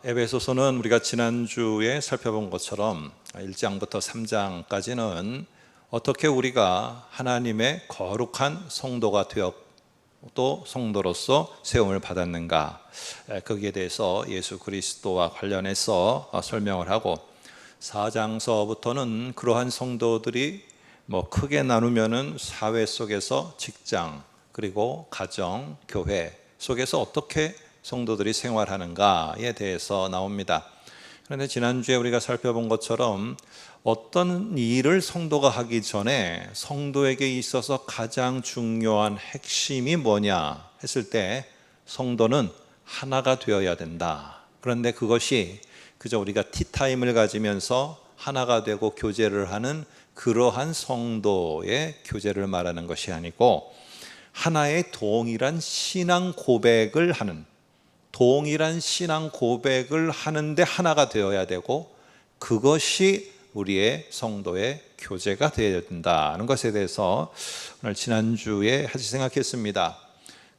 에베소서는 우리가 지난주에 살펴본 것처럼 1장부터 3장까지는 어떻게 우리가 하나님의 거룩한 성도가 되었고 또 성도로서 세움을 받았는가, 거기에 대해서 예수 그리스도와 관련해서 설명을 하고, 4장서부터는 그러한 성도들이 크게 나누면은 사회 속에서 직장, 그리고 가정, 교회 속에서 어떻게 성도들이 생활하는가에 대해서 나옵니다. 그런데 지난주에 우리가 살펴본 것처럼 어떤 일을 성도가 하기 전에 성도에게 있어서 가장 중요한 핵심이 뭐냐 했을 때 성도는 하나가 되어야 된다. 그런데 그것이 그저 우리가 티타임을 가지면서 하나가 되고 교제를 하는 그러한 성도의 교제를 말하는 것이 아니고, 하나의 동일한 신앙 고백을 하는, 동일한 신앙 고백을 하는데 하나가 되어야 되고, 그것이 우리의 성도의 교제가 되어야 된다는 것에 대해서 오늘 지난주에 같이 생각했습니다.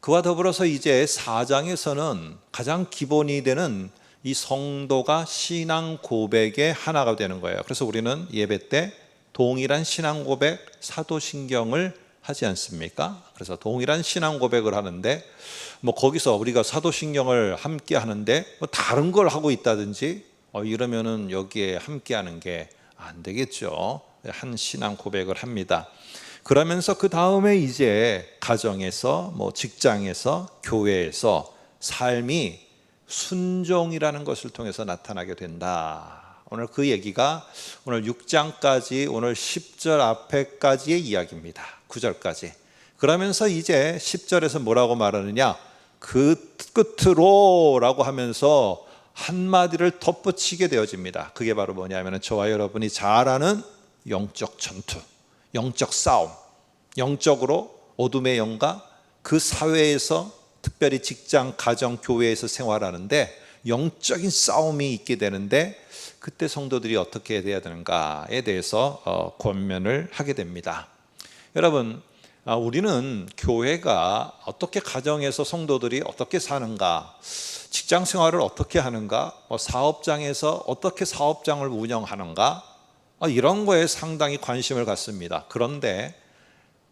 그와 더불어서 이제 4장에서는 가장 기본이 되는 이 성도가 신앙 고백의 하나가 되는 거예요. 그래서 우리는 예배 때 동일한 신앙 고백 사도신경을 하지 않습니까? 그래서 동일한 신앙 고백을 하는데 거기서 우리가 사도신경을 함께 하는데 다른 걸 하고 있다든지 이러면은 여기에 함께 하는 게 안 되겠죠. 한 신앙 고백을 합니다. 그러면서 그 다음에 이제 가정에서 직장에서 교회에서 삶이 순종이라는 것을 통해서 나타나게 된다. 오늘 그 얘기가 오늘 6장까지 오늘 10절 앞에까지의 이야기입니다. 9절까지. 그러면서 이제 10절에서 뭐라고 말하느냐, 그 끝으로 라고 하면서 한마디를 덧붙이게 되어집니다. 그게 바로 뭐냐면 저와 여러분이 잘 아는 영적 전투, 영적 싸움, 영적으로 어둠의 영과 그 사회에서 특별히 직장, 가정, 교회에서 생활하는데 영적인 싸움이 있게 되는데, 그때 성도들이 어떻게 해야 되는가에 대해서 권면을 하게 됩니다. 여러분, 우리는 교회가 어떻게 가정에서 성도들이 어떻게 사는가, 직장 생활을 어떻게 하는가, 사업장에서 어떻게 사업장을 운영하는가, 이런 거에 상당히 관심을 갖습니다. 그런데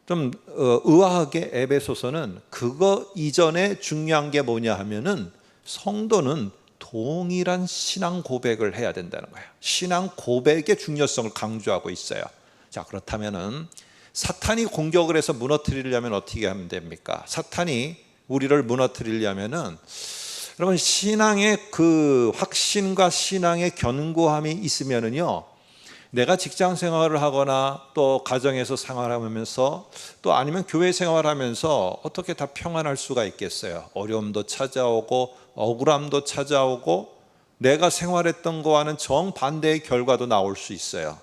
좀 의아하게 에베소서는 그거 이전에 중요한 게 뭐냐 하면은 성도는 동일한 신앙 고백을 해야 된다는 거예요. 신앙 고백의 중요성을 강조하고 있어요. 자, 그렇다면은 사탄이 공격을 해서 무너뜨리려면 어떻게 하면 됩니까? 사탄이 우리를 무너뜨리려면은 여러분, 신앙의 그 확신과 신앙의 견고함이 있으면은요, 내가 직장 생활을 하거나 또 가정에서 생활하면서 또 아니면 교회 생활하면서 어떻게 다 평안할 수가 있겠어요? 어려움도 찾아오고 억울함도 찾아오고 내가 생활했던 거와는 정반대의 결과도 나올 수 있어요.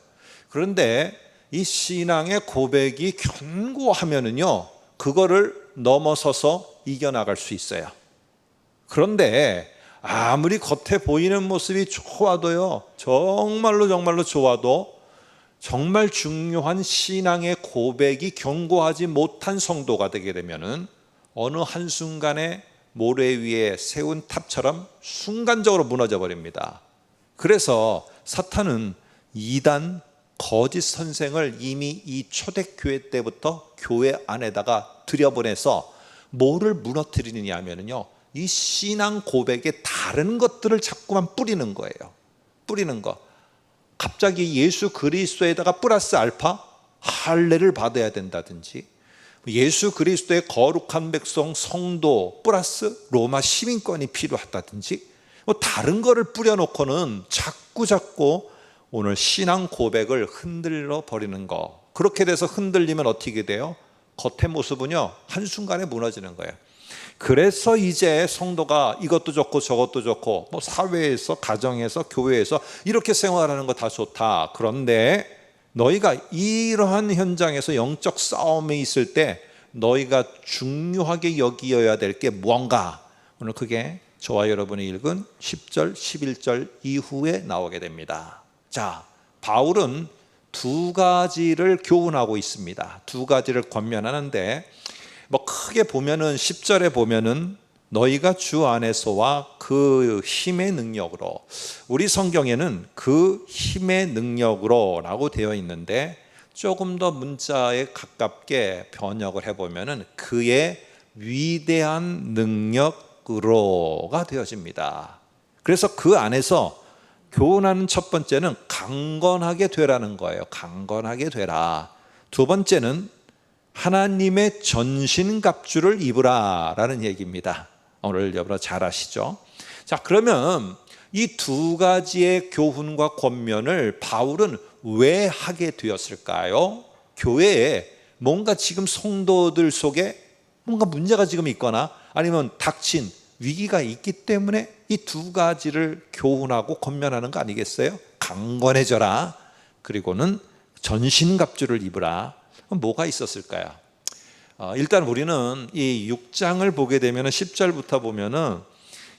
그런데 이 신앙의 고백이 견고하면은요, 그거를 넘어서서 이겨나갈 수 있어요. 그런데 아무리 겉에 보이는 모습이 좋아도요, 정말로 좋아도 정말 중요한 신앙의 고백이 견고하지 못한 성도가 되게 되면은 어느 한순간에 모래 위에 세운 탑처럼 순간적으로 무너져 버립니다. 그래서 사탄은 이단, 거짓 선생을 이미 이 초대교회 때부터 교회 안에다가 들여보내서 뭐를 무너뜨리느냐 하면요, 이 신앙 고백에 다른 것들을 자꾸만 뿌리는 거예요. 뿌리는 거. 갑자기 예수 그리스도에다가 플러스 알파 할례를 받아야 된다든지, 예수 그리스도의 거룩한 백성 성도 플러스 로마 시민권이 필요하다든지, 다른 거를 뿌려놓고는 자꾸 오늘 신앙 고백을 흔들어 버리는 거. 그렇게 돼서 흔들리면 어떻게 돼요? 겉의 모습은요, 한순간에 무너지는 거예요. 그래서 이제 성도가 이것도 좋고 저것도 좋고 사회에서, 가정에서, 교회에서 이렇게 생활하는 거 다 좋다. 그런데 너희가 이러한 현장에서 영적 싸움이 있을 때 너희가 중요하게 여기어야 될 게 뭔가, 오늘 그게 저와 여러분이 읽은 10절, 11절 이후에 나오게 됩니다. 자, 바울은 두 가지를 교훈하고 있습니다. 두 가지를 권면하는데 크게 보면은 10절에 보면은 너희가 주 안에서와 그 힘의 능력으로, 우리 성경에는 그 힘의 능력으로 라고 되어 있는데 조금 더 문자에 가깝게 번역을 해보면 그의 위대한 능력으로가 되어집니다. 그래서 그 안에서 교훈하는 첫 번째는 강건하게 되라는 거예요. 강건하게 되라. 두 번째는 하나님의 전신갑주를 입으라 라는 얘기입니다. 오늘 여러분 잘 아시죠? 자, 그러면 이 두 가지의 교훈과 권면을 바울은 왜 하게 되었을까요? 교회에 뭔가 지금 성도들 속에 뭔가 문제가 지금 있거나 아니면 닥친 위기가 있기 때문에 이 두 가지를 교훈하고 권면하는 거 아니겠어요? 강건해져라, 그리고는 전신갑주를 입으라. 뭐가 있었을까요? 일단 우리는 이 6장을 보게 되면 10절부터 보면은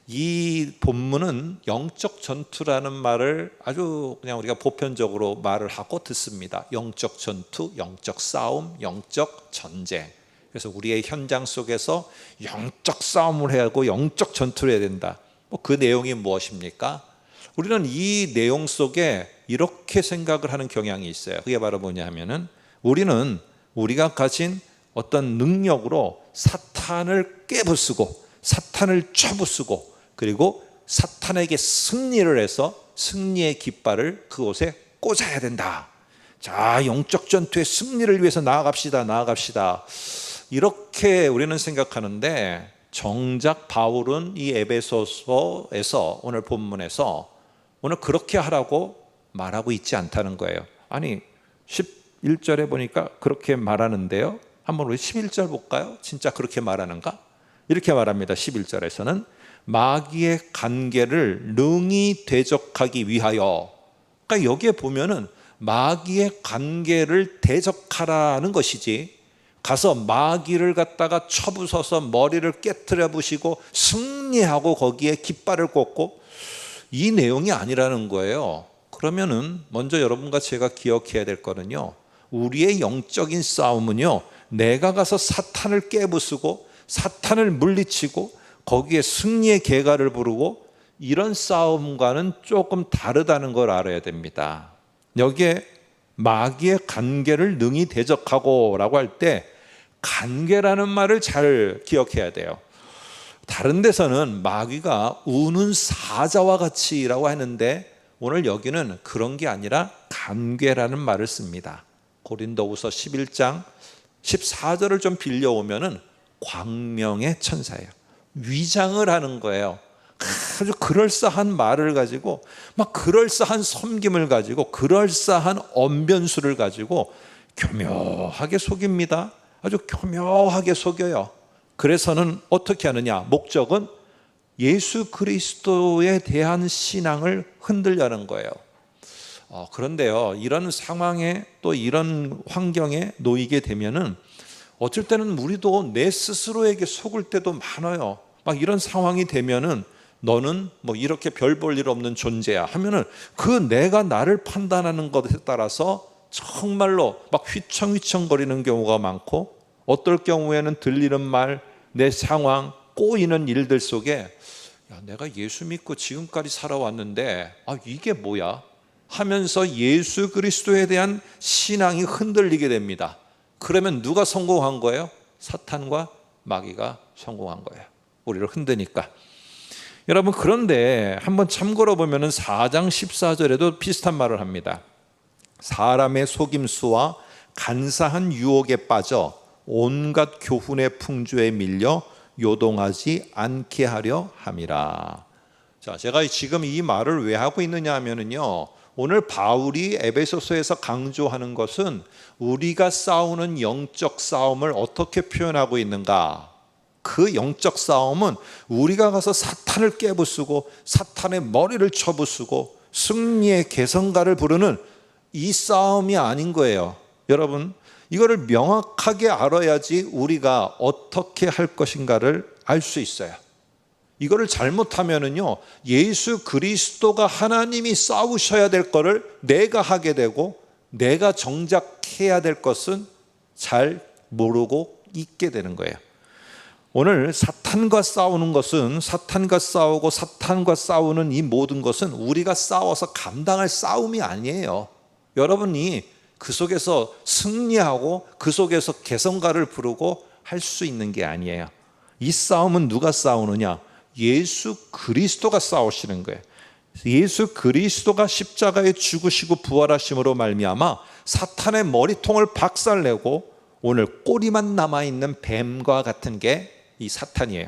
이 본문은 영적 전투라는 말을 아주 그냥 우리가 보편적으로 말을 하고 듣습니다. 영적 전투, 영적 싸움, 영적 전쟁. 그래서 우리의 현장 속에서 영적 싸움을 해야 하고 영적 전투를 해야 된다. 그 내용이 무엇입니까? 우리는 이 내용 속에 이렇게 생각을 하는 경향이 있어요. 그게 바로 뭐냐 하면은 우리는 우리가 가진 어떤 능력으로 사탄을 깨부수고 사탄을 쳐부수고 그리고 사탄에게 승리를 해서 승리의 깃발을 그곳에 꽂아야 된다. 자, 영적 전투의 승리를 위해서 나아갑시다. 이렇게 우리는 생각하는데 정작 바울은 이 에베소서에서 오늘 본문에서 오늘 그렇게 하라고 말하고 있지 않다는 거예요. 아니 11절에 보니까 그렇게 말하는데요. 한번 우리 11절 볼까요? 진짜 그렇게 말하는가? 이렇게 말합니다. 11절에서는 마귀의 간계를 능히 대적하기 위하여. 그러니까 여기에 보면은 마귀의 간계를 대적하라는 것이지, 가서 마귀를 갖다가 쳐부숴서 머리를 깨트려 부시고 승리하고 거기에 깃발을 꽂고 이 내용이 아니라는 거예요. 그러면은 먼저 여러분과 제가 기억해야 될 거는요, 우리의 영적인 싸움은요, 내가 가서 사탄을 깨부수고 사탄을 물리치고 거기에 승리의 계가를 부르고 이런 싸움과는 조금 다르다는 걸 알아야 됩니다. 여기에 마귀의 간계를 능히 대적하고 라고 할 때 간계라는 말을 잘 기억해야 돼요. 다른 데서는 마귀가 우는 사자와 같이라고 하는데 오늘 여기는 그런 게 아니라 간계라는 말을 씁니다. 고린도후서 11장 14절을 좀 빌려오면은 광명의 천사예요. 위장을 하는 거예요. 아주 그럴싸한 말을 가지고 막 그럴싸한 섬김을 가지고 그럴싸한 언변수를 가지고 교묘하게 속입니다. 아주 교묘하게 속여요. 그래서는 어떻게 하느냐? 목적은 예수 그리스도에 대한 신앙을 흔들려는 거예요. 그런데요, 이런 상황에 또 이런 환경에 놓이게 되면은 어쩔 때는 우리도 내 스스로에게 속을 때도 많아요. 막 이런 상황이 되면은 너는 뭐 이렇게 별 볼 일 없는 존재야 하면은 그 내가 나를 판단하는 것에 따라서 정말로 막 휘청휘청거리는 경우가 많고, 어떨 경우에는 들리는 말, 내 상황, 꼬이는 일들 속에 야, 내가 예수 믿고 지금까지 살아왔는데 이게 뭐야? 하면서 예수 그리스도에 대한 신앙이 흔들리게 됩니다. 그러면 누가 성공한 거예요? 사탄과 마귀가 성공한 거예요. 우리를 흔드니까. 여러분, 그런데 한번 참고로 보면 4장 14절에도 비슷한 말을 합니다. 사람의 속임수와 간사한 유혹에 빠져 온갖 교훈의 풍조에 밀려 요동하지 않게 하려 함이라. 자, 제가 지금 이 말을 왜 하고 있느냐 하면은요, 오늘 바울이 에베소서에서 강조하는 것은 우리가 싸우는 영적 싸움을 어떻게 표현하고 있는가? 그 영적 싸움은 우리가 가서 사탄을 깨부수고 사탄의 머리를 쳐부수고 승리의 개성가를 부르는 이 싸움이 아닌 거예요. 여러분, 이거를 명확하게 알아야지 우리가 어떻게 할 것인가를 알 수 있어요. 이거를 잘못하면은요, 예수 그리스도가 하나님이 싸우셔야 될 거를 내가 하게 되고 내가 정작 해야 될 것은 잘 모르고 있게 되는 거예요. 오늘 사탄과 싸우는 것은, 사탄과 싸우고 사탄과 싸우는 이 모든 것은 우리가 싸워서 감당할 싸움이 아니에요. 여러분이 그 속에서 승리하고 그 속에서 개성가를 부르고 할 수 있는 게 아니에요. 이 싸움은 누가 싸우느냐? 예수 그리스도가 싸우시는 거예요. 예수 그리스도가 십자가에 죽으시고 부활하심으로 말미암아 사탄의 머리통을 박살내고 오늘 꼬리만 남아있는 뱀과 같은 게 이 사탄이에요.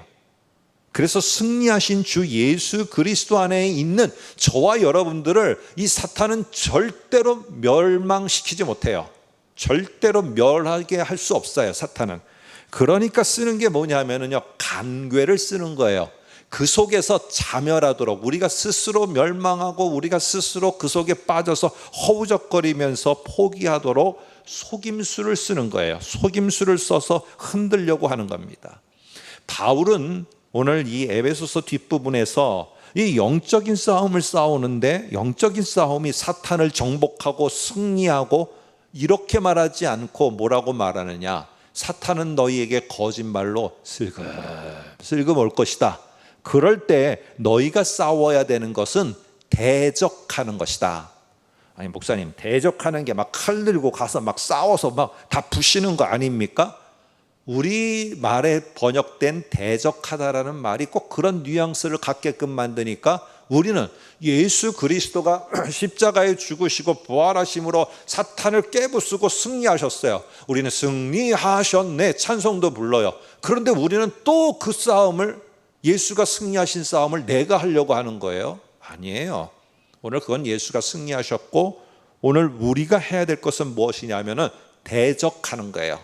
그래서 승리하신 주 예수 그리스도 안에 있는 저와 여러분들을 이 사탄은 절대로 멸망시키지 못해요. 절대로 멸하게 할 수 없어요, 사탄은. 그러니까 쓰는 게 뭐냐면요, 간괴를 쓰는 거예요. 그 속에서 자멸하도록, 우리가 스스로 멸망하고 우리가 스스로 그 속에 빠져서 허우적거리면서 포기하도록 속임수를 쓰는 거예요. 속임수를 써서 흔들려고 하는 겁니다. 바울은 오늘 이 에베소서 뒷부분에서 이 영적인 싸움을 싸우는데, 영적인 싸움이 사탄을 정복하고 승리하고, 이렇게 말하지 않고 뭐라고 말하느냐? 사탄은 너희에게 거짓말로 슬금 올 것이다. 그럴 때 너희가 싸워야 되는 것은 대적하는 것이다. 아니 목사님, 대적하는 게 막 칼 들고 가서 막 싸워서 막 다 부시는 거 아닙니까? 우리 말에 번역된 대적하다라는 말이 꼭 그런 뉘앙스를 갖게끔 만드니까 우리는 예수 그리스도가 십자가에 죽으시고 부활하심으로 사탄을 깨부수고 승리하셨어요. 우리는 승리하셨네 찬송도 불러요. 그런데 우리는 또 그 싸움을, 예수가 승리하신 싸움을 내가 하려고 하는 거예요? 아니에요. 오늘 그건 예수가 승리하셨고, 오늘 우리가 해야 될 것은 무엇이냐면은 대적하는 거예요.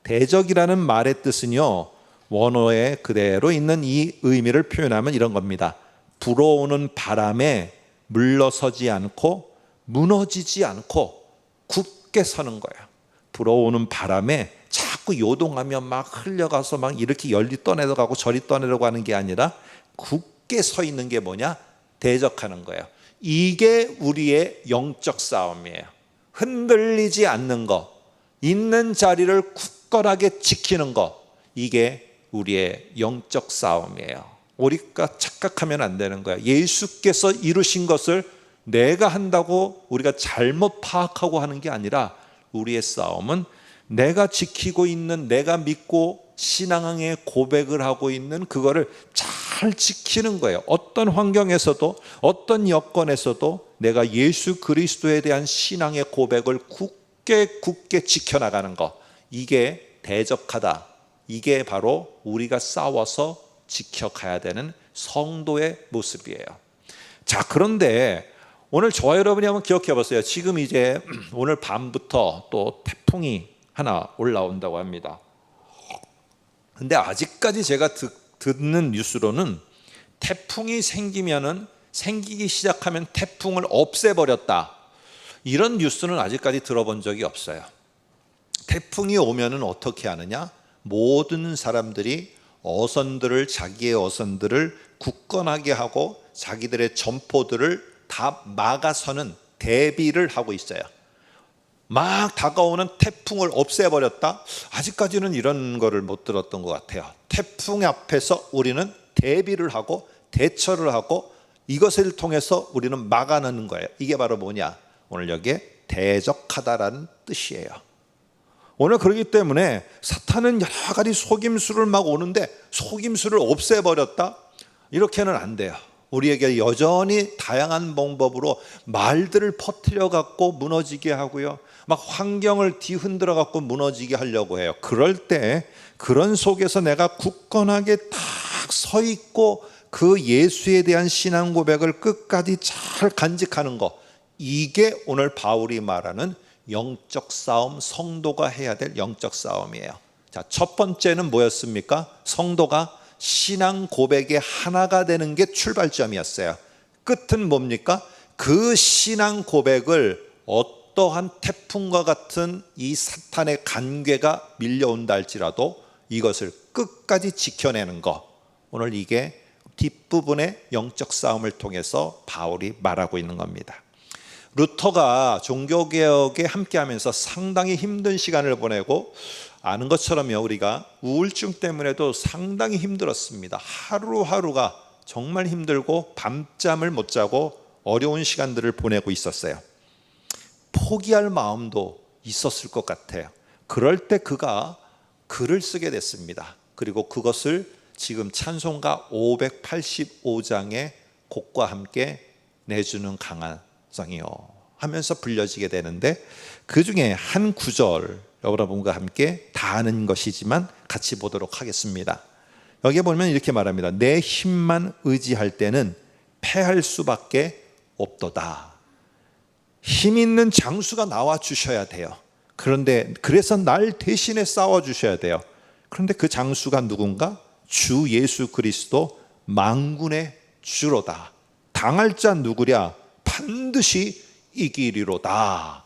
대적이라는 말의 뜻은요, 원어에 그대로 있는 이 의미를 표현하면 이런 겁니다. 불어오는 바람에 물러서지 않고 무너지지 않고 굳게 서는 거예요. 불어오는 바람에 자꾸 요동하며 막 흘려가서 막 이렇게 열리 떠내려가고 저리 떠내려고 하는 게 아니라 굳게 서 있는 게 뭐냐? 대적하는 거예요. 이게 우리의 영적 싸움이에요. 흔들리지 않는 거, 있는 자리를 굳건하게 지키는 거, 이게 우리의 영적 싸움이에요. 우리가 착각하면 안 되는 거야. 예수께서 이루신 것을 내가 한다고 우리가 잘못 파악하고 하는 게 아니라, 우리의 싸움은 내가 지키고 있는, 내가 믿고 신앙의 고백을 하고 있는 그거를 잘 지키는 거예요. 어떤 환경에서도, 어떤 여건에서도 내가 예수 그리스도에 대한 신앙의 고백을 굳게 지켜나가는 거, 이게 대적하다. 이게 바로 우리가 싸워서 지켜가야 되는 성도의 모습이에요. 자, 그런데 오늘 저와 여러분이 한번 기억해 보세요. 지금 이제 오늘 밤부터 또 태풍이 하나 올라온다고 합니다. 근데 아직까지 제가 듣는 뉴스로는 태풍이 생기기 시작하면 태풍을 없애버렸다, 이런 뉴스는 아직까지 들어본 적이 없어요. 태풍이 오면은 어떻게 하느냐? 모든 사람들이 자기의 어선들을 굳건하게 하고 자기들의 점포들을 다 막아서는 대비를 하고 있어요. 막 다가오는 태풍을 없애버렸다? 아직까지는 이런 거를 못 들었던 것 같아요. 태풍 앞에서 우리는 대비를 하고 대처를 하고 이것을 통해서 우리는 막아내는 거예요. 이게 바로 뭐냐? 오늘 여기에 대적하다라는 뜻이에요. 오늘 그렇기 때문에 사탄은 여러 가지 속임수를 막 오는데 속임수를 없애버렸다? 이렇게는 안 돼요. 우리에게 여전히 다양한 방법으로 말들을 퍼뜨려 갖고 무너지게 하고요, 막 환경을 뒤흔들어 갖고 무너지게 하려고 해요. 그럴 때 그런 속에서 내가 굳건하게 딱 서 있고 그 예수에 대한 신앙 고백을 끝까지 잘 간직하는 거, 이게 오늘 바울이 말하는 영적 싸움, 성도가 해야 될 영적 싸움이에요. 자, 첫 번째는 뭐였습니까? 성도가 신앙 고백의 하나가 되는 게 출발점이었어요. 끝은 뭡니까? 그 신앙 고백을 어떠한 태풍과 같은 이 사탄의 간괴가 밀려온다 할지라도 이것을 끝까지 지켜내는 것, 오늘 이게 뒷부분의 영적 싸움을 통해서 바울이 말하고 있는 겁니다. 루터가 종교개혁에 함께하면서 상당히 힘든 시간을 보내고, 아는 것처럼요, 우리가 우울증 때문에도 상당히 힘들었습니다. 하루하루가 정말 힘들고 밤잠을 못 자고 어려운 시간들을 보내고 있었어요. 포기할 마음도 있었을 것 같아요. 그럴 때 그가 글을 쓰게 됐습니다. 그리고 그것을 지금 찬송가 585장의 곡과 함께 내주는 강한성이요 하면서 불려지게 되는데, 그 중에 한 구절 여러분과 함께 다 아는 것이지만 같이 보도록 하겠습니다. 여기에 보면 이렇게 말합니다. 내 힘만 의지할 때는 패할 수밖에 없도다. 힘 있는 장수가 나와 주셔야 돼요. 그런데 그래서 날 대신에 싸워 주셔야 돼요. 그런데 그 장수가 누군가? 주 예수 그리스도 만군의 주로다. 당할 자 누구랴? 반드시 이기리로다.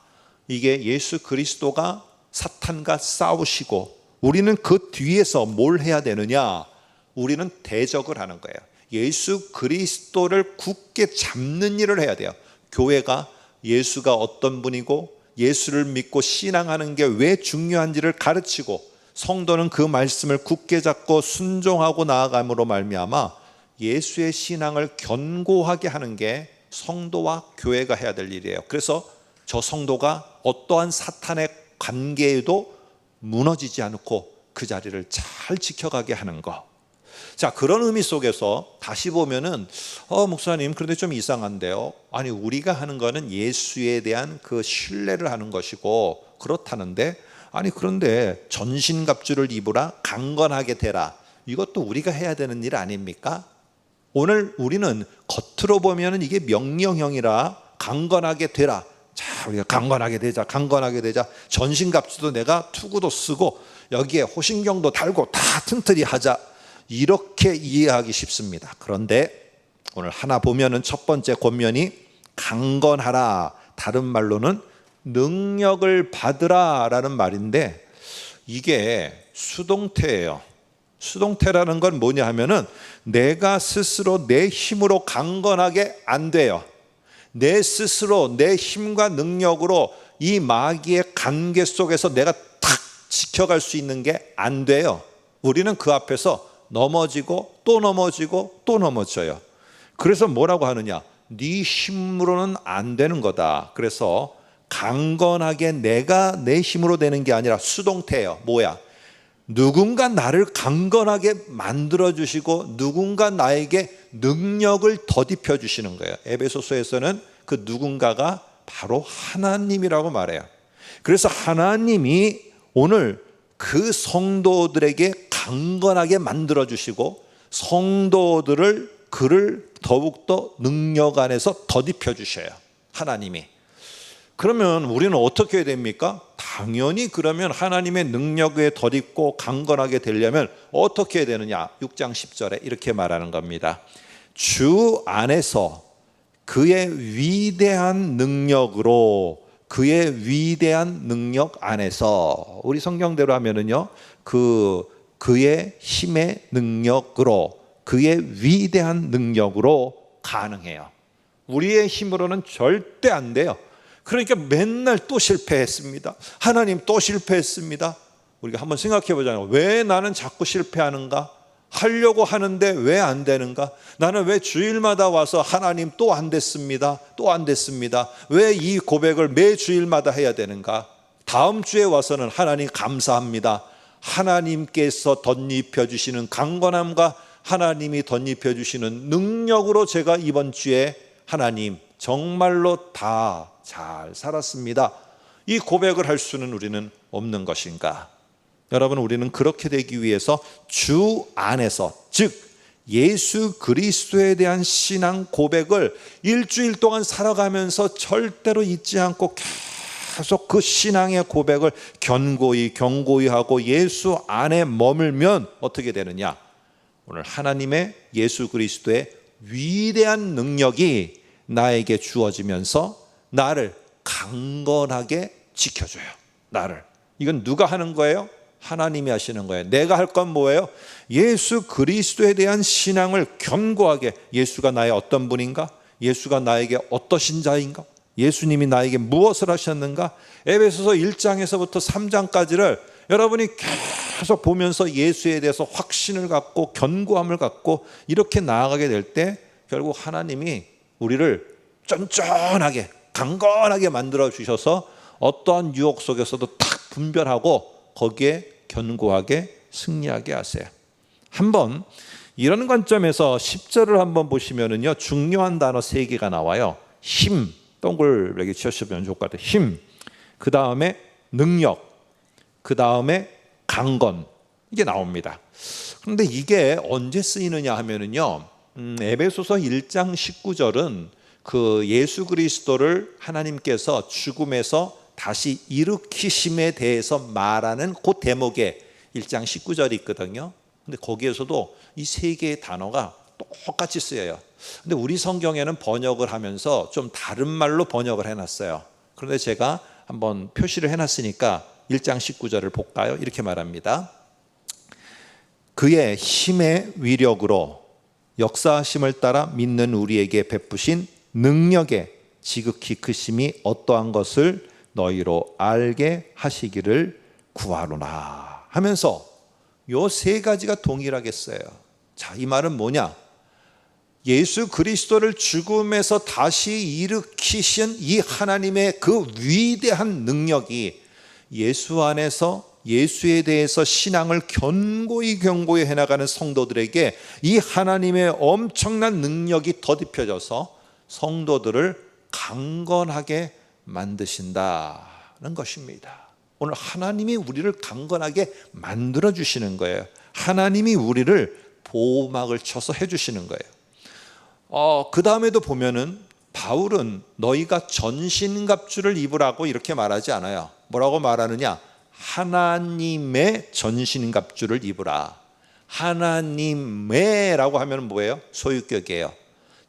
이게 예수 그리스도가 사탄과 싸우시고, 우리는 그 뒤에서 뭘 해야 되느냐? 우리는 대적을 하는 거예요. 예수 그리스도를 굳게 잡는 일을 해야 돼요. 교회가 예수가 어떤 분이고 예수를 믿고 신앙하는 게 왜 중요한지를 가르치고, 성도는 그 말씀을 굳게 잡고 순종하고 나아감으로 말미암아 예수의 신앙을 견고하게 하는 게 성도와 교회가 해야 될 일이에요. 그래서 저 성도가 어떠한 사탄의 관계에도 무너지지 않고 그 자리를 잘 지켜가게 하는 것. 자, 그런 의미 속에서 다시 보면은 목사님 그런데 좀 이상한데요. 아니, 우리가 하는 거는 예수에 대한 그 신뢰를 하는 것이고 그렇다는데, 아니 그런데 전신갑주를 입으라, 강건하게 되라, 이것도 우리가 해야 되는 일 아닙니까? 오늘 우리는 겉으로 보면은 이게 명령형이라 강건하게 되라. 자, 우리가 강건하게 되자, 강건하게 되자. 전신갑주도 내가 투구도 쓰고 여기에 호신경도 달고 다 튼튼히 하자, 이렇게 이해하기 쉽습니다. 그런데 오늘 하나 보면은 첫 번째 권면이 강건하라, 다른 말로는 능력을 받으라 라는 말인데, 이게 수동태예요. 수동태라는 건 뭐냐 하면은 내가 스스로 내 힘으로 강건하게 안 돼요. 내 스스로 내 힘과 능력으로 이 마귀의 관계 속에서 내가 탁 지켜갈 수 있는 게 안 돼요. 우리는 그 앞에서 넘어지고 또 넘어지고 또 넘어져요. 그래서 뭐라고 하느냐? 네 힘으로는 안 되는 거다. 그래서 강건하게 내가 내 힘으로 되는 게 아니라 수동태예요. 뭐야? 누군가 나를 강건하게 만들어 주시고 누군가 나에게 능력을 덧입혀 주시는 거예요. 에베소서에서는 그 누군가가 바로 하나님이라고 말해요. 그래서 하나님이 오늘 그 성도들에게 강건하게 만들어 주시고 성도들을 그를 더욱더 능력 안에서 덧입혀 주셔요. 하나님이. 그러면 우리는 어떻게 해야 됩니까? 당연히 그러면 하나님의 능력에 덧입고 강건하게 되려면 어떻게 해야 되느냐? 6장 10절에 이렇게 말하는 겁니다. 주 안에서 그의 위대한 능력으로, 그의 위대한 능력 안에서, 우리 성경대로 하면은요, 그의 힘의 능력으로, 그의 위대한 능력으로 가능해요. 우리의 힘으로는 절대 안 돼요. 그러니까 맨날 또 실패했습니다. 하나님 또 실패했습니다. 우리가 한번 생각해 보자고요. 왜 나는 자꾸 실패하는가? 하려고 하는데 왜 안 되는가? 나는 왜 주일마다 와서 하나님 또 안 됐습니다, 또 안 됐습니다, 왜 이 고백을 매 주일마다 해야 되는가? 다음 주에 와서는 하나님 감사합니다, 하나님께서 덧입혀 주시는 강건함과 하나님이 덧입혀 주시는 능력으로 제가 이번 주에 하나님 정말로 다 잘 살았습니다, 이 고백을 할 수는 우리는 없는 것인가? 여러분, 우리는 그렇게 되기 위해서 주 안에서, 즉 예수 그리스도에 대한 신앙 고백을 일주일 동안 살아가면서 절대로 잊지 않고 계속 그 신앙의 고백을 견고히 하고 예수 안에 머물면 어떻게 되느냐? 오늘 하나님의 예수 그리스도의 위대한 능력이 나에게 주어지면서 나를 강건하게 지켜줘요. 나를. 이건 누가 하는 거예요? 하나님이 하시는 거예요. 내가 할 건 뭐예요? 예수 그리스도에 대한 신앙을 견고하게, 예수가 나의 어떤 분인가? 예수가 나에게 어떠신 자인가? 예수님이 나에게 무엇을 하셨는가? 에베소서 1장에서부터 3장까지를 여러분이 계속 보면서 예수에 대해서 확신을 갖고 견고함을 갖고 이렇게 나아가게 될 때 결국 하나님이 우리를 쫀쫀하게 강건하게 만들어 주셔서 어떠한 유혹 속에서도 딱 분별하고 거기에 견고하게 승리하게 하세요. 한번 이런 관점에서 10절을 한번 보시면은요, 중요한 단어 3개가 나와요. 힘, 동글하게 치시면 좋을 것 같아요. 힘, 그 다음에 능력, 그 다음에 강건, 이게 나옵니다. 그런데 이게 언제 쓰이느냐 하면은요, 에베소서 1장 19절은 그 예수 그리스도를 하나님께서 죽음에서 다시 일으키심에 대해서 말하는 그 대목에 1장 19절이 있거든요. 근데 거기에서도 이 3개의 단어가 똑같이 쓰여요. 근데 우리 성경에는 번역을 하면서 좀 다른 말로 번역을 해놨어요. 그런데 제가 한번 표시를 해놨으니까 1장 19절을 볼까요? 이렇게 말합니다. 그의 힘의 위력으로 역사하심을 따라 믿는 우리에게 베푸신 능력의 지극히 크심이 어떠한 것을 너희로 알게 하시기를 구하노라 하면서 요 3가지가 동일하게 써요. 자, 이 말은 뭐냐? 예수 그리스도를 죽음에서 다시 일으키신 이 하나님의 그 위대한 능력이 예수 안에서 예수에 대해서 신앙을 견고히 해나가는 성도들에게 이 하나님의 엄청난 능력이 덧입혀져서 성도들을 강건하게 만드신다는 것입니다. 오늘 하나님이 우리를 강건하게 만들어 주시는 거예요. 하나님이 우리를 보호막을 쳐서 해주시는 거예요. 그 다음에도 보면은 바울은 너희가 전신갑주를 입으라고 이렇게 말하지 않아요. 뭐라고 말하느냐? 하나님의 전신갑주를 입으라. 하나님의 라고 하면 뭐예요? 소유격이에요.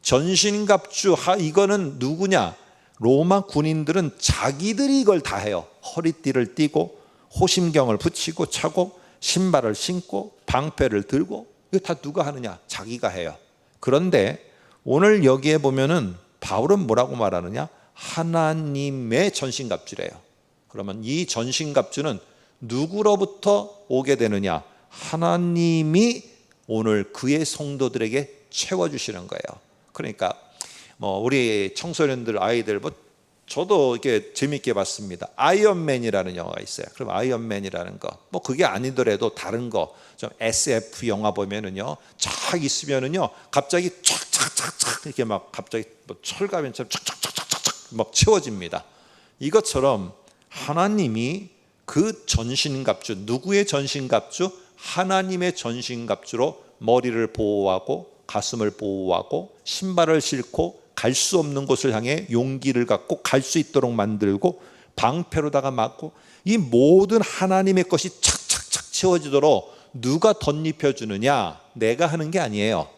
전신갑주, 이거는 누구냐? 로마 군인들은 자기들이 이걸 다 해요. 허리띠를 띠고 호심경을 붙이고 차고 신발을 신고 방패를 들고, 이거 다 누가 하느냐? 자기가 해요. 그런데 오늘 여기에 보면은 바울은 뭐라고 말하느냐? 하나님의 전신갑주래요. 그러면 이 전신갑주는 누구로부터 오게 되느냐? 하나님이 오늘 그의 성도들에게 채워주시는 거예요. 그러니까 우리 청소년들, 아이들, 저도 이렇게 재밌게 봤습니다. 아이언맨이라는 영화가 있어요. 그럼 아이언맨이라는 거, 그게 아니더라도 다른 거, 좀 SF 영화 보면은요, 쫙 있으면은요, 갑자기 촥촥촥촥 이렇게 막 갑자기 철가면처럼 촥촥촥촥촥 막 채워집니다. 이것처럼 하나님이 그 전신갑주, 누구의 전신갑주? 하나님의 전신갑주로 머리를 보호하고 가슴을 보호하고 신발을 신고 갈 수 없는 곳을 향해 용기를 갖고 갈 수 있도록 만들고 방패로다가 막고, 이 모든 하나님의 것이 착착착 채워지도록 누가 덧입혀 주느냐? 내가 하는 게 아니에요.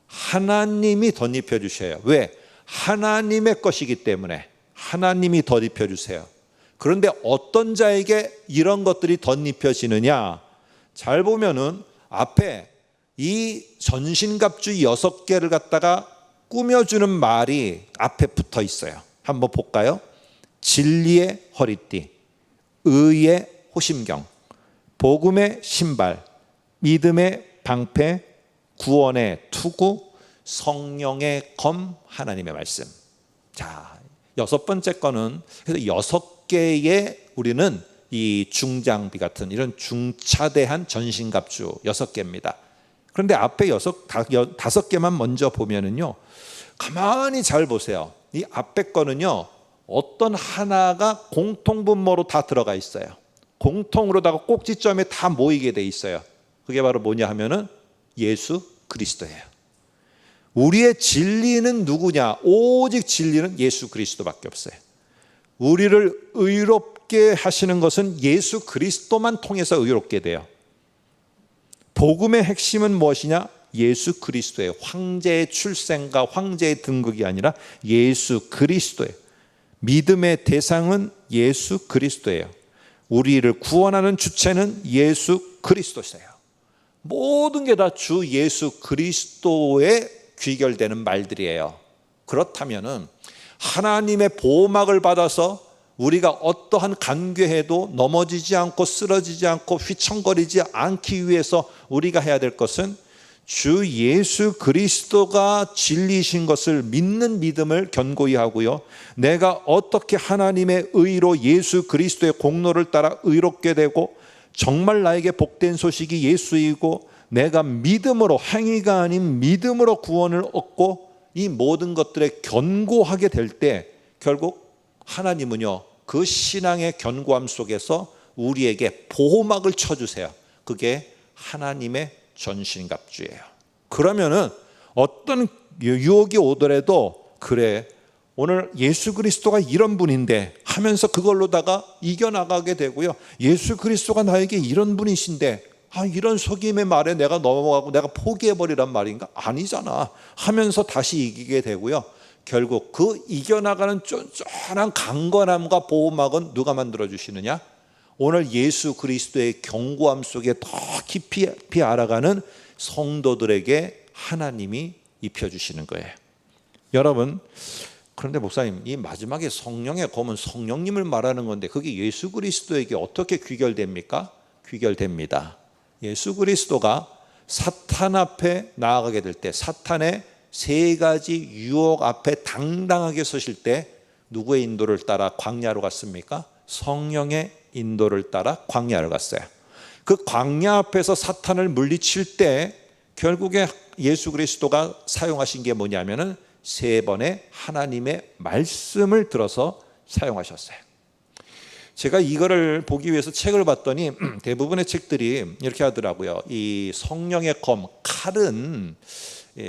하나님이 덧입혀 주셔요. 왜? 하나님의 것이기 때문에 하나님이 덧입혀 주세요. 그런데 어떤 자에게 이런 것들이 덧입혀지느냐? 잘 보면은 앞에 이 전신갑주 6개를 갖다가 꾸며주는 말이 앞에 붙어 있어요. 한번 볼까요? 진리의 허리띠, 의의 호심경, 복음의 신발, 믿음의 방패, 구원의 투구, 성령의 검, 하나님의 말씀. 자, 6번째 거는 그래서 6개의 우리는 이 중장비 같은 이런 중차대한 전신갑주 6개입니다. 그런데 앞에 5개만 먼저 보면은요, 가만히 잘 보세요. 이 앞에 거는요, 어떤 하나가 공통분모로 다 들어가 있어요. 공통으로다가 꼭지점에 다 모이게 돼 있어요. 그게 바로 뭐냐 하면은 예수 그리스도예요. 우리의 진리는 누구냐? 오직 진리는 예수 그리스도밖에 없어요. 우리를 의롭게 하시는 것은 예수 그리스도만 통해서 의롭게 돼요. 복음의 핵심은 무엇이냐? 예수 그리스도예요. 황제의 출생과 황제의 등극이 아니라 예수 그리스도예요. 믿음의 대상은 예수 그리스도예요. 우리를 구원하는 주체는 예수 그리스도세요. 모든 게 다 주 예수 그리스도에 귀결되는 말들이에요. 그렇다면은 하나님의 보호막을 받아서 우리가 어떠한 간괴해도 넘어지지 않고 쓰러지지 않고 휘청거리지 않기 위해서 우리가 해야 될 것은 주 예수 그리스도가 진리이신 것을 믿는 믿음을 견고히 하고요, 내가 어떻게 하나님의 의로 예수 그리스도의 공로를 따라 의롭게 되고 정말 나에게 복된 소식이 예수이고 내가 믿음으로, 행위가 아닌 믿음으로 구원을 얻고 이 모든 것들에 견고하게 될 때 결국 하나님은요, 그 신앙의 견고함 속에서 우리에게 보호막을 쳐주세요. 그게 하나님의 전신갑주예요. 그러면은 어떤 유혹이 오더라도, 그래 오늘 예수 그리스도가 이런 분인데 하면서 그걸로다가 이겨나가게 되고요, 예수 그리스도가 나에게 이런 분이신데 이런 속임의 말에 내가 넘어가고 내가 포기해버리란 말인가? 아니잖아 하면서 다시 이기게 되고요, 결국 그 이겨나가는 쫀쫀한 강건함과 보호막은 누가 만들어주시느냐? 오늘 예수 그리스도의 견고함 속에 더 깊이 알아가는 성도들에게 하나님이 입혀주시는 거예요. 여러분, 그런데 목사님, 이 마지막에 성령의 검은 성령님을 말하는 건데 그게 예수 그리스도에게 어떻게 귀결됩니까? 귀결됩니다. 예수 그리스도가 사탄 앞에 나아가게 될 때, 사탄의 세 가지 유혹 앞에 당당하게 서실 때 누구의 인도를 따라 광야로 갔습니까? 성령의 인도를 따라 광야를 갔어요. 그 광야 앞에서 사탄을 물리칠 때 결국에 예수 그리스도가 사용하신 게 뭐냐면은 세 번의 하나님의 말씀을 들어서 사용하셨어요. 제가 이거를 보기 위해서 책을 봤더니 대부분의 책들이 이렇게 하더라고요. 이 성령의 검, 칼은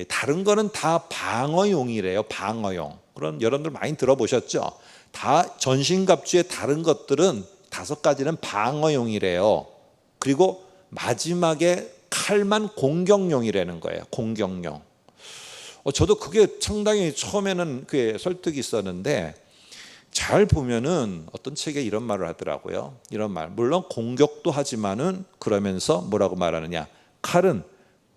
다른 거는 다 방어용이래요. 방어용. 그런 여러분들 많이 들어보셨죠? 다 전신갑주의 다른 것들은 5가지는 방어용이래요. 그리고 마지막에 칼만 공격용이라는 거예요. 공격용. 저도 그게 상당히 처음에는 그게 설득이 있었는데, 잘 보면은 어떤 책에 이런 말을 하더라고요. 이런 말, 물론 공격도 하지만은 그러면서 뭐라고 말하느냐, 칼은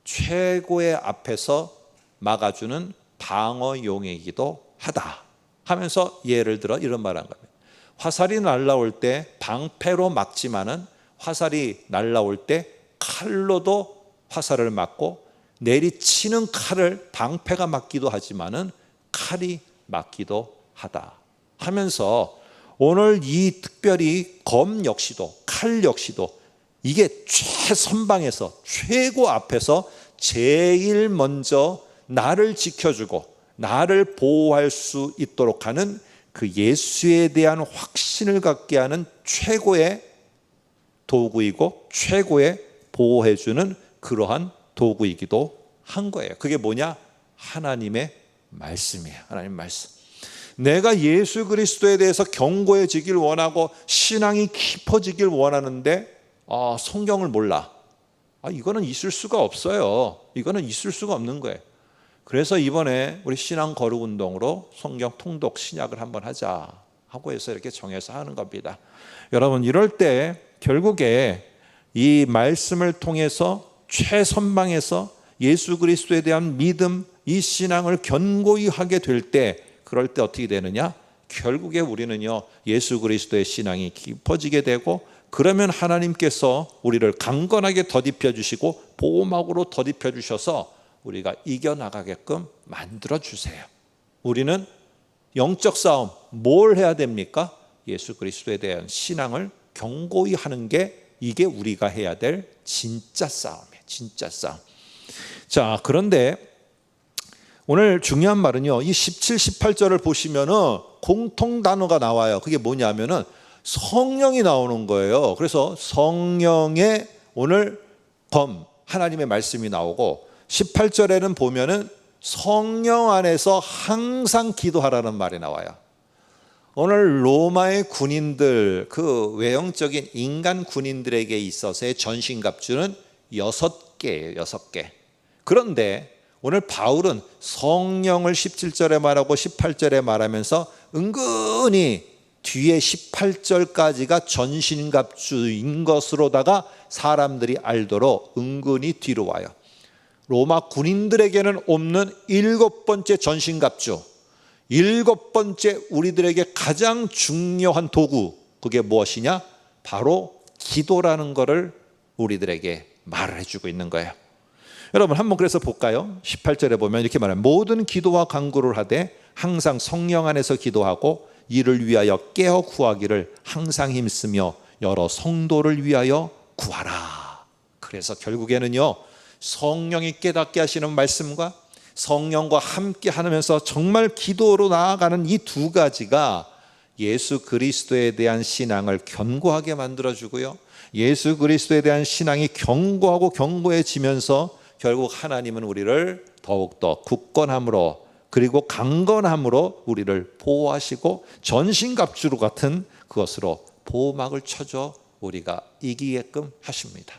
최고의 앞에서 막아주는 방어용이기도 하다 하면서 예를 들어 이런 말을 한 겁니다. 화살이 날라올 때 방패로 막지만은 화살이 날라올 때 칼로도 화살을 막고, 내리치는 칼을 방패가 막기도 하지만은 칼이 막기도 하다 하면서, 오늘 이 특별히 검 역시도 칼 역시도 이게 최선방에서 최고 앞에서 제일 먼저 나를 지켜주고 나를 보호할 수 있도록 하는 그 예수에 대한 확신을 갖게 하는 최고의 도구이고 최고의 보호해주는 그러한 도구이기도 한 거예요. 그게 뭐냐? 하나님의 말씀이에요. 하나님 말씀. 내가 예수 그리스도에 대해서 견고해지길 원하고 신앙이 깊어지길 원하는데 성경을 몰라. 이거는 있을 수가 없어요. 이거는 있을 수가 없는 거예요. 그래서 이번에 우리 신앙 거룩 운동으로 성경 통독 신약을 한번 하자 하고 해서 이렇게 정해서 하는 겁니다. 여러분, 이럴 때 결국에 이 말씀을 통해서 최선방에서 예수 그리스도에 대한 믿음, 이 신앙을 견고히 하게 될 때, 그럴 때 어떻게 되느냐? 결국에 우리는요, 예수 그리스도의 신앙이 깊어지게 되고, 그러면 하나님께서 우리를 강건하게 덧입혀 주시고 보호막으로 덧입혀 주셔서 우리가 이겨나가게끔 만들어 주세요. 우리는 영적 싸움 뭘 해야 됩니까? 예수 그리스도에 대한 신앙을 견고히 하는 게, 이게 우리가 해야 될 진짜 싸움이에요. 진짜 싸움. 자, 그런데 오늘 중요한 말은요, 이 17, 18절을 보시면은 공통 단어가 나와요. 그게 뭐냐면은 성령이 나오는 거예요. 그래서 성령의 오늘 검, 하나님의 말씀이 나오고, 18절에는 보면은 성령 안에서 항상 기도하라는 말이 나와요. 오늘 로마의 군인들, 그 외형적인 인간 군인들에게 있어서의 전신갑주는 6개예요. 6개. 그런데 오늘 바울은 성령을 17절에 말하고 18절에 말하면서 은근히 뒤에 18절까지가 전신갑주인 것으로다가 사람들이 알도록 은근히 뒤로 와요. 로마 군인들에게는 없는 7번째 전신갑주, 7번째 우리들에게 가장 중요한 도구, 그게 무엇이냐? 바로 기도라는 것을 우리들에게 말을 해주고 있는 거예요. 여러분 한번 그래서 볼까요? 18절에 보면 이렇게 말해요. 모든 기도와 간구를 하되 항상 성령 안에서 기도하고 이를 위하여 깨어 구하기를 항상 힘쓰며 여러 성도를 위하여 구하라. 그래서 결국에는요, 성령이 깨닫게 하시는 말씀과 성령과 함께 하면서 정말 기도로 나아가는 이 두 가지가 예수 그리스도에 대한 신앙을 견고하게 만들어주고요, 예수 그리스도에 대한 신앙이 견고하고 견고해지면서 결국 하나님은 우리를 더욱더 굳건함으로 그리고 강건함으로 우리를 보호하시고 전신갑주 같은 그것으로 보호막을 쳐줘 우리가 이기게끔 하십니다.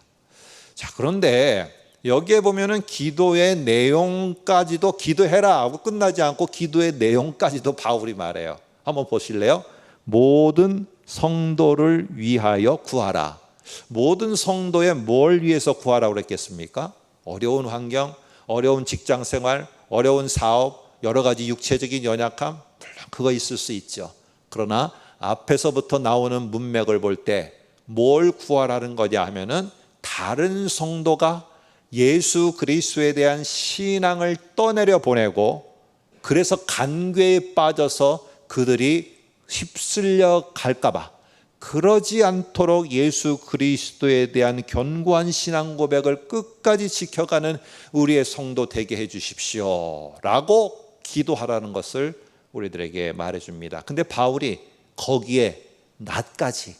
자, 그런데 여기에 보면은 기도의 내용까지도 기도해라 하고 끝나지 않고 기도의 내용까지도 바울이 말해요. 한번 보실래요? 모든 성도를 위하여 구하라. 모든 성도의 뭘 위해서 구하라고 그랬겠습니까? 어려운 환경, 어려운 직장 생활, 어려운 사업, 여러 가지 육체적인 연약함, 물론 그거 있을 수 있죠. 그러나 앞에서부터 나오는 문맥을 볼 때 뭘 구하라는 거냐 하면은 다른 성도가 예수 그리스도에 대한 신앙을 떠내려 보내고 그래서 간괴에 빠져서 그들이 휩쓸려 갈까 봐 그러지 않도록 예수 그리스도에 대한 견고한 신앙 고백을 끝까지 지켜가는 우리의 성도 되게 해 주십시오 라고 기도하라는 것을 우리들에게 말해줍니다. 근데 바울이 거기에 나까지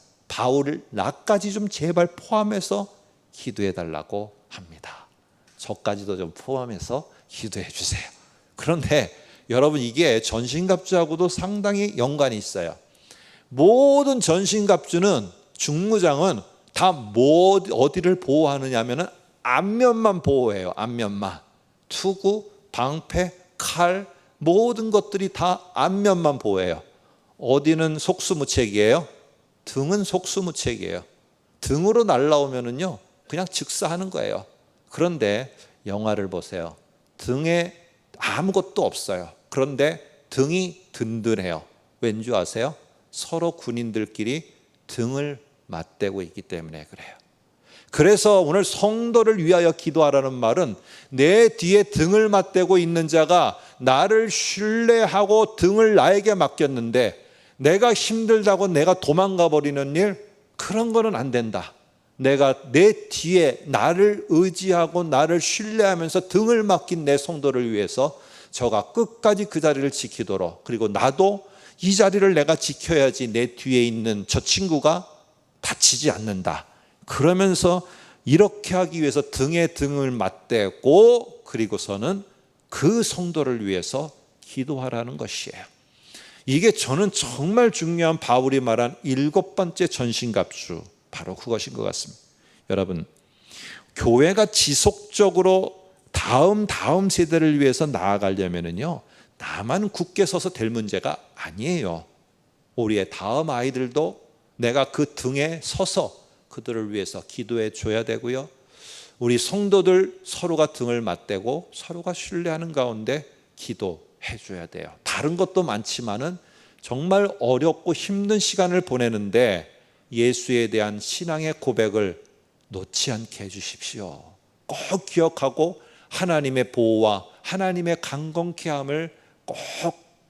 좀 제발 포함해서 기도해 달라고 합니다. 저까지도 좀 포함해서 기도해 주세요. 그런데 여러분 이게 전신갑주하고도 상당히 연관이 있어요. 모든 전신갑주는 중무장은 다 어디를 보호하느냐 하면은 앞면만 보호해요. 앞면만. 투구, 방패, 칼 모든 것들이 다 앞면만 보호해요. 어디는 속수무책이에요? 등은 속수무책이에요. 등으로 날라오면은요 그냥 즉사하는 거예요. 그런데 영화를 보세요. 등에 아무것도 없어요. 그런데 등이 든든해요. 왠지 아세요? 서로 군인들끼리 등을 맞대고 있기 때문에 그래요. 그래서 오늘 성도를 위하여 기도하라는 말은 내 뒤에 등을 맞대고 있는 자가 나를 신뢰하고 등을 나에게 맡겼는데 내가 힘들다고 내가 도망가 버리는 일, 그런 거는 안 된다. 내가 내 뒤에 나를 의지하고 나를 신뢰하면서 등을 맡긴 내 성도를 위해서 저가 끝까지 그 자리를 지키도록, 그리고 나도 이 자리를 내가 지켜야지 내 뒤에 있는 저 친구가 다치지 않는다. 그러면서 이렇게 하기 위해서 등에 등을 맞대고 그리고서는 그 성도를 위해서 기도하라는 것이에요. 이게 저는 정말 중요한 바울이 말한 7번째 전신갑주, 바로 그것인 것 같습니다. 여러분, 교회가 지속적으로 다음 세대를 위해서 나아가려면요 나만 굳게 서서 될 문제가 아니에요. 우리의 다음 아이들도 내가 그 등에 서서 그들을 위해서 기도해 줘야 되고요, 우리 성도들 서로가 등을 맞대고 서로가 신뢰하는 가운데 기도해 줘야 돼요. 다른 것도 많지만은 정말 어렵고 힘든 시간을 보내는데 예수에 대한 신앙의 고백을 놓지 않게 해주십시오. 꼭 기억하고 하나님의 보호와 하나님의 강건케 함을 꼭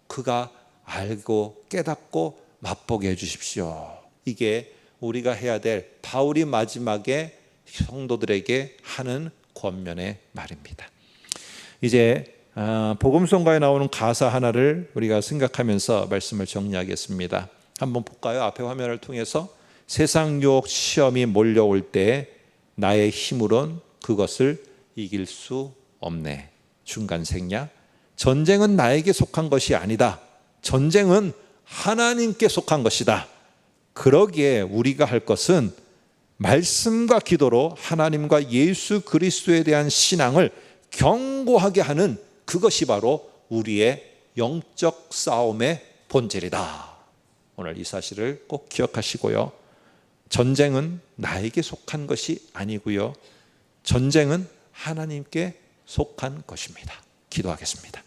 그가 알고 깨닫고 맛보게 해주십시오. 이게 우리가 해야 될 바울이 마지막에 성도들에게 하는 권면의 말입니다. 이제 복음성가에 나오는 가사 하나를 우리가 생각하면서 말씀을 정리하겠습니다. 한번 볼까요? 앞에 화면을 통해서 세상 유혹 시험이 몰려올 때 나의 힘으론 그것을 이길 수 없네. 중간 생략. 전쟁은 나에게 속한 것이 아니다. 전쟁은 하나님께 속한 것이다. 그러기에 우리가 할 것은 말씀과 기도로 하나님과 예수 그리스도에 대한 신앙을 견고하게 하는 그것이 바로 우리의 영적 싸움의 본질이다. 오늘 이 사실을 꼭 기억하시고요. 전쟁은 나에게 속한 것이 아니고요, 전쟁은 하나님께 속한 것입니다. 기도하겠습니다.